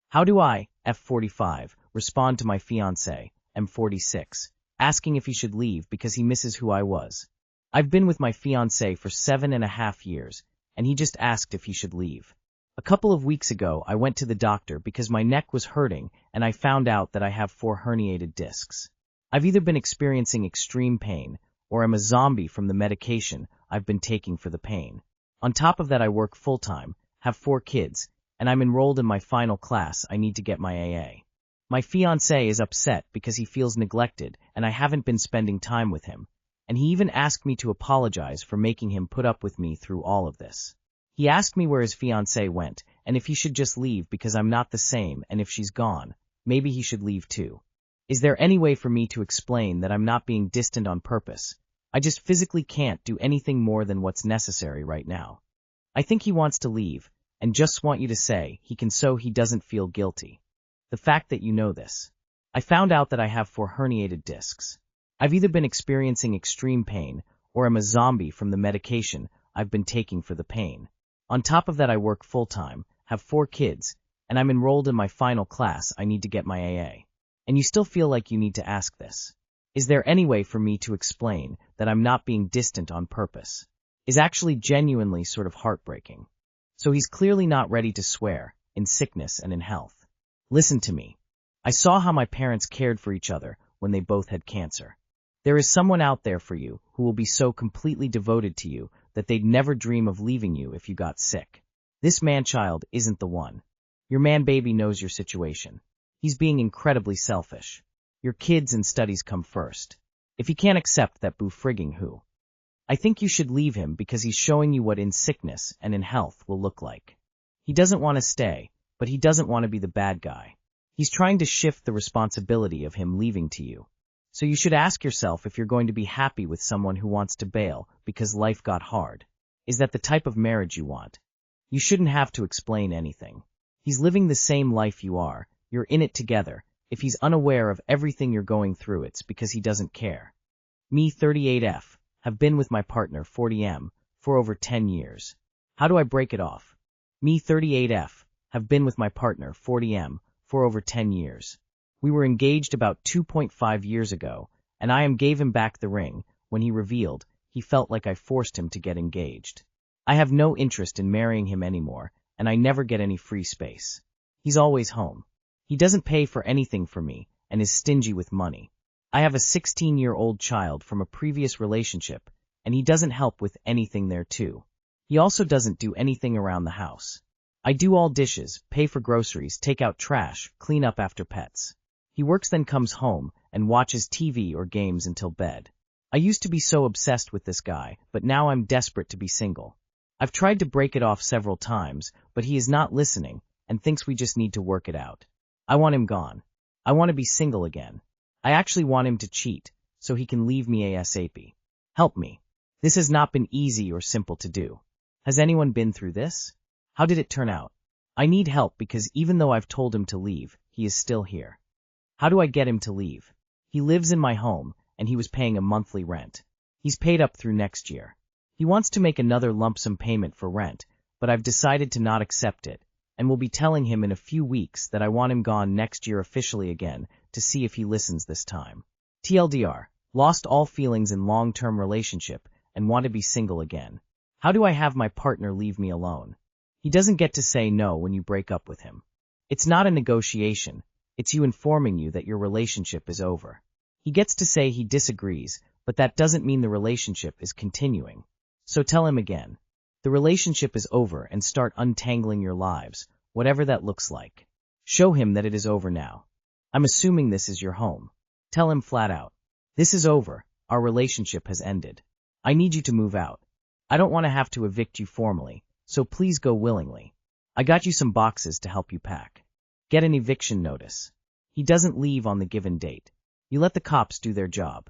How do I, F45, respond to my fiancé, M46, asking if he should leave because he misses who I was? I've been with my fiancé for 7.5 years, and he just asked if he should leave. A couple of weeks ago, I went to the doctor because my neck was hurting and I found out that I have 4 herniated discs. I've either been experiencing extreme pain or am a zombie from the medication I've been taking for the pain. On top of that, I work full-time, have 4 kids, and I'm enrolled in my final class. I need to get my AA. My fiancé is upset because he feels neglected and I haven't been spending time with him, and he even asked me to apologize for making him put up with me through all of this. He asked me where his fiancé went and if he should just leave because I'm not the same, and if she's gone, maybe he should leave too. Is there any way for me to explain that I'm not being distant on purpose? I just physically can't do anything more than what's necessary right now. I think he wants to leave, and just want you to say he can so he doesn't feel guilty. The fact that you know this. I found out that I have 4 herniated discs. I've either been experiencing extreme pain or am a zombie from the medication I've been taking for the pain. On top of that, I work full-time, have 4 kids, and I'm enrolled in my final class. I need to get my AA. And you still feel like you need to ask this. Is there any way for me to explain that I'm not being distant on purpose? Is actually genuinely sort of heartbreaking. So he's clearly not ready to swear, in sickness and in health. Listen to me. I saw how my parents cared for each other when they both had cancer. There is someone out there for you who will be so completely devoted to you that they'd never dream of leaving you if you got sick. This man-child isn't the one. Your man-baby knows your situation. He's being incredibly selfish. Your kids and studies come first. If he can't accept that, boo frigging who? I think you should leave him because he's showing you what in sickness and in health will look like. He doesn't want to stay, but he doesn't want to be the bad guy. He's trying to shift the responsibility of him leaving to you. So you should ask yourself if you're going to be happy with someone who wants to bail because life got hard. Is that the type of marriage you want? You shouldn't have to explain anything. He's living the same life you are. You're in it together. If he's unaware of everything you're going through, it's because he doesn't care. Me, 38F, have been with my partner, 40M, for over 10 years. How do I break it off? Me, 38F, have been with my partner, 40M, for over 10 years. We were engaged about 2.5 years ago, and I gave him back the ring when he revealed he felt like I forced him to get engaged. I have no interest in marrying him anymore, and I never get any free space. He's always home. He doesn't pay for anything for me and is stingy with money. I have a 16-year-old child from a previous relationship, and he doesn't help with anything there too. He also doesn't do anything around the house. I do all dishes, pay for groceries, take out trash, clean up after pets. He works, then comes home and watches TV or games until bed. I used to be so obsessed with this guy, but now I'm desperate to be single. I've tried to break it off several times, but he is not listening and thinks we just need to work it out. I want him gone. I want to be single again. I actually want him to cheat so he can leave me ASAP. Help me. This has not been easy or simple to do. Has anyone been through this? How did it turn out? I need help because even though I've told him to leave, he is still here. How do I get him to leave? He lives in my home, and he was paying a monthly rent. He's paid up through next year. He wants to make another lump sum payment for rent, but I've decided to not accept it, and will be telling him in a few weeks that I want him gone next year officially again to see if he listens this time. TLDR, lost all feelings in long-term relationship and want to be single again. How do I have my partner leave me alone? He doesn't get to say no when you break up with him. It's not a negotiation. It's you informing you that your relationship is over. He gets to say he disagrees, but that doesn't mean the relationship is continuing. So tell him again. The relationship is over and start untangling your lives, whatever that looks like. Show him that it is over now. I'm assuming this is your home. Tell him flat out. This is over. Our relationship has ended. I need you to move out. I don't want to have to evict you formally, so please go willingly. I got you some boxes to help you pack. Get an eviction notice. He doesn't leave on the given date. You let the cops do their job.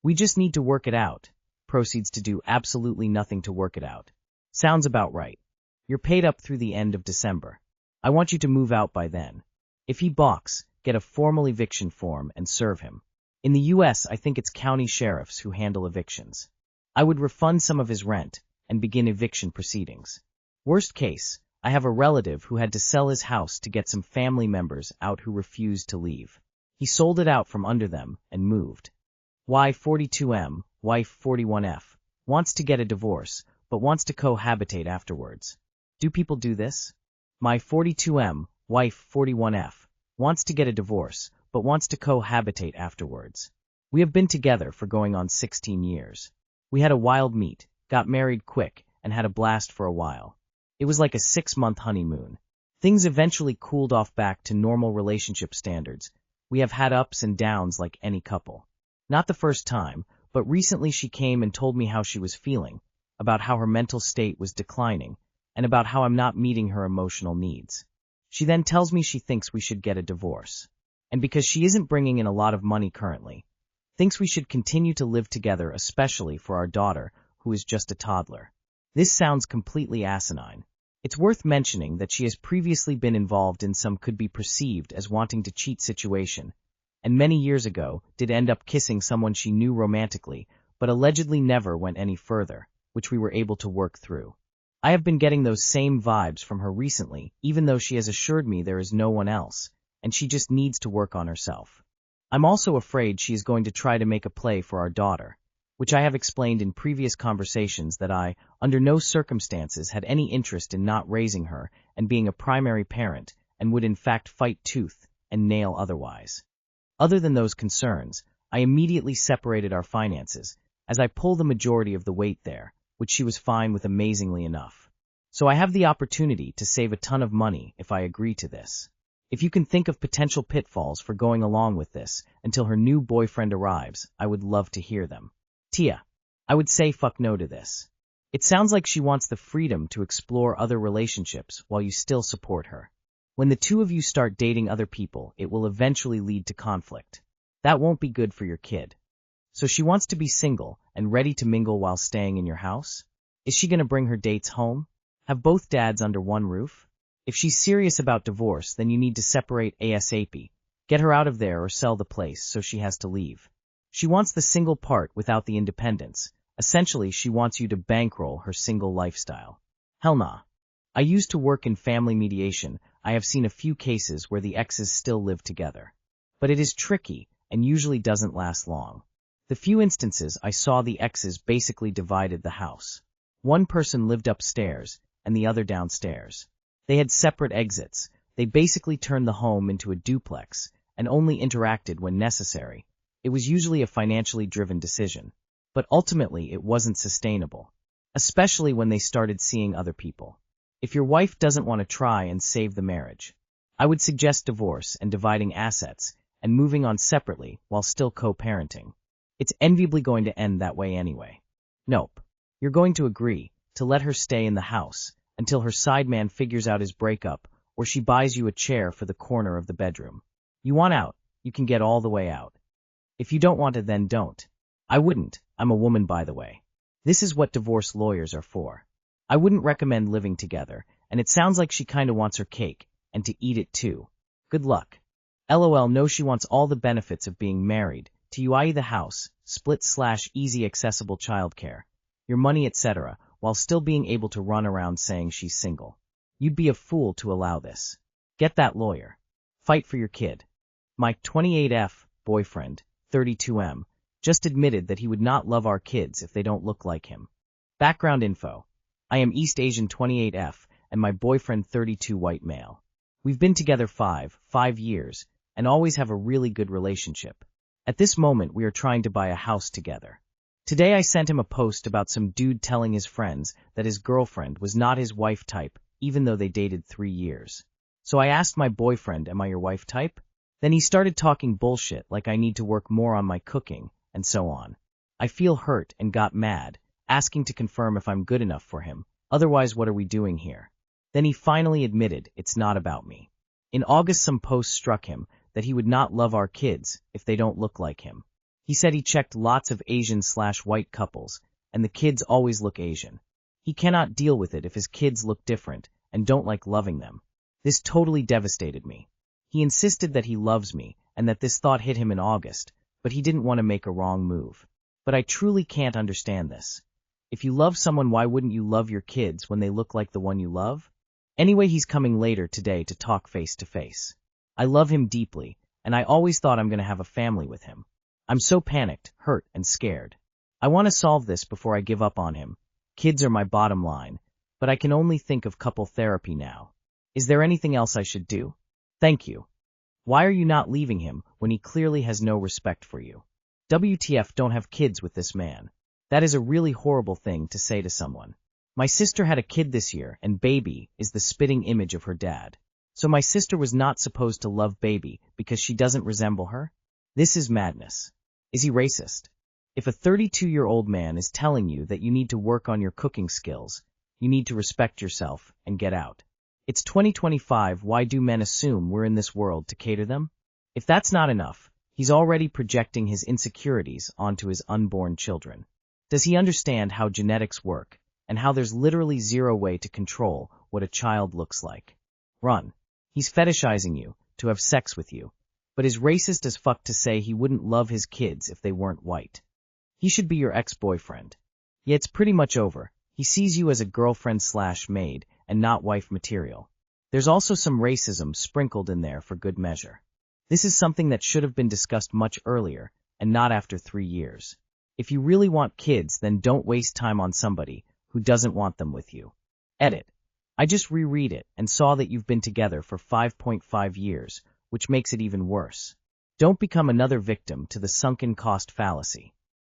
We just need to work it out. Proceeds to do absolutely nothing to work it out. Sounds about right. You're paid up through the end of December. I want you to move out by then. If he balks, get a formal eviction form and serve him. In the US, I think it's county sheriffs who handle evictions. I would refund some of his rent and begin eviction proceedings. Worst case, I have a relative who had to sell his house to get some family members out who refused to leave. He sold it out from under them and moved. Y42M, wife 41F, wants to get a divorce, but wants to cohabitate afterwards. Do people do this? My 42M, wife 41F, wants to get a divorce, but wants to cohabitate afterwards. We have been together for going on 16 years. We had a wild meet, got married quick, and had a blast for a while. It was like a 6-month honeymoon. Things eventually cooled off back to normal relationship standards. We have had ups and downs like any couple. Not the first time, but recently she came and told me how she was feeling, about how her mental state was declining, and about how I'm not meeting her emotional needs. She then tells me she thinks we should get a divorce. And because she isn't bringing in a lot of money currently, thinks we should continue to live together, especially for our daughter, who is just a toddler. This sounds completely asinine. It's worth mentioning that she has previously been involved in some could be perceived as wanting to cheat situation, and many years ago did end up kissing someone she knew romantically, but allegedly never went any further, which we were able to work through. I have been getting those same vibes from her recently, even though she has assured me there is no one else, and she just needs to work on herself. I'm also afraid she is going to try to make a play for our daughter, which I have explained in previous conversations that I, under no circumstances, had any interest in not raising her and being a primary parent, and would in fact fight tooth and nail otherwise. Other than those concerns, I immediately separated our finances, as I pull the majority of the weight there, which she was fine with amazingly enough. So I have the opportunity to save a ton of money if I agree to this. If you can think of potential pitfalls for going along with this until her new boyfriend arrives, I would love to hear them. Tia, I would say fuck no to this. It sounds like she wants the freedom to explore other relationships while you still support her. When the two of you start dating other people, it will eventually lead to conflict. That won't be good for your kid. So she wants to be single and ready to mingle while staying in your house? Is she going to bring her dates home? Have both dads under one roof? If she's serious about divorce, then you need to separate ASAP. Get her out of there or sell the place so she has to leave. She wants the single part without the independence. Essentially, she wants you to bankroll her single lifestyle. Hell nah. I used to work in family mediation. I have seen a few cases where the exes still live together. But it is tricky and usually doesn't last long. The few instances I saw, the exes basically divided the house. One person lived upstairs and the other downstairs. They had separate exits. They basically turned the home into a duplex and only interacted when necessary. It was usually a financially driven decision, but ultimately it wasn't sustainable, especially when they started seeing other people. If your wife doesn't want to try and save the marriage, I would suggest divorce and dividing assets and moving on separately while still co-parenting. It's enviably going to end that way anyway. Nope. You're going to agree to let her stay in the house until her sideman figures out his breakup or she buys you a chair for the corner of the bedroom. You want out, you can get all the way out. If you don't want it, then don't. I wouldn't. I'm a woman, by the way. This is what divorce lawyers are for. I wouldn't recommend living together, and it sounds like she kinda wants her cake, and to eat it too. Good luck. LOL. No, she wants all the benefits of being married, to you, i.e. the house, split/easy accessible childcare, your money, etc., while still being able to run around saying she's single. You'd be a fool to allow this. Get that lawyer. Fight for your kid. My 28F boyfriend, 32M, just admitted that he would not love our kids if they don't look like him. Background info. I am East Asian 28F and my boyfriend 32 white male. We've been together 5 years and always have a really good relationship. At this moment we are trying to buy a house together. Today I sent him a post about some dude telling his friends that his girlfriend was not his wife type even though they dated 3 years. So I asked my boyfriend, am I your wife type? Then he started talking bullshit like I need to work more on my cooking, and so on. I feel hurt and got mad, asking to confirm if I'm good enough for him, otherwise what are we doing here? Then he finally admitted it's not about me. In August some posts struck him that he would not love our kids if they don't look like him. He said he checked lots of Asian/white couples, and the kids always look Asian. He cannot deal with it if his kids look different and don't like loving them. This totally devastated me. He insisted that he loves me and that this thought hit him in August, but he didn't want to make a wrong move. But I truly can't understand this. If you love someone, why wouldn't you love your kids when they look like the one you love? Anyway, he's coming later today to talk face to face. I love him deeply, and I always thought I'm gonna have a family with him. I'm so panicked, hurt, and scared. I want to solve this before I give up on him. Kids are my bottom line, but I can only think of couple therapy now. Is there anything else I should do? Thank you. Why are you not leaving him when he clearly has no respect for you? WTF, don't have kids with this man. That is a really horrible thing to say to someone. My sister had a kid this year, and Baby is the spitting image of her dad. So my sister was not supposed to love Baby because she doesn't resemble her? This is madness. Is he racist? If a 32-year-old man is telling you that you need to work on your cooking skills, you need to respect yourself and get out. It's 2025, why do men assume we're in this world to cater them? If that's not enough, he's already projecting his insecurities onto his unborn children. Does he understand how genetics work, and how there's literally zero way to control what a child looks like? Run. He's fetishizing you, to have sex with you, but is racist as fuck to say he wouldn't love his kids if they weren't white. He should be your ex-boyfriend. Yeah, it's pretty much over. He sees you as a girlfriend/maid and not wife material. There's also some racism sprinkled in there for good measure. This is something that should have been discussed much earlier, and not after 3 years. If you really want kids, then don't waste time on somebody who doesn't want them with you. Edit. I just reread it and saw that you've been together for 5.5 years, which makes it even worse. Don't become another victim to the sunken cost fallacy.